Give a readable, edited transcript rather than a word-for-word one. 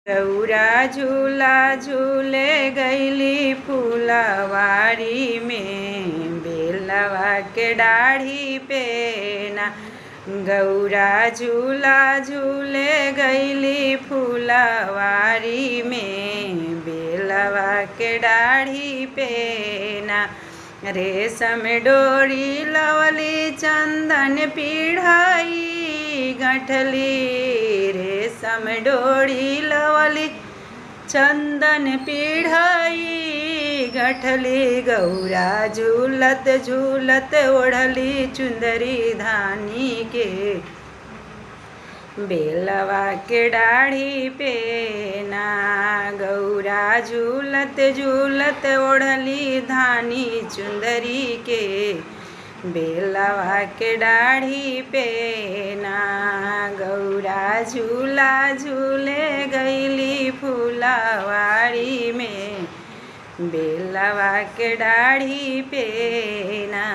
गौरा झूला झूले गईली फूलवारी में, बेलवा के डाढ़ी पे ना। गौरा झूला झूले गईली फूलवारी में, बेलवा के डाढ़ी पे ना। रेशम डोरी लवली चंदन पीढ़ाई गठली, रेशम डोरी लवली चंदन पीढ़ाई गठली। गौरा झूलत झूलत ओढ़ली चुंदरी धानी के, बेलवा के डाढ़ी पे ना। गौरा झूलत झूलत ओढ़ली धानी चुंदरी के, बेलवा के डाढ़ी पे ना। गौरा झूला झूले गईली फूलवारी में, बेलवा के डाढ़ी पे ना।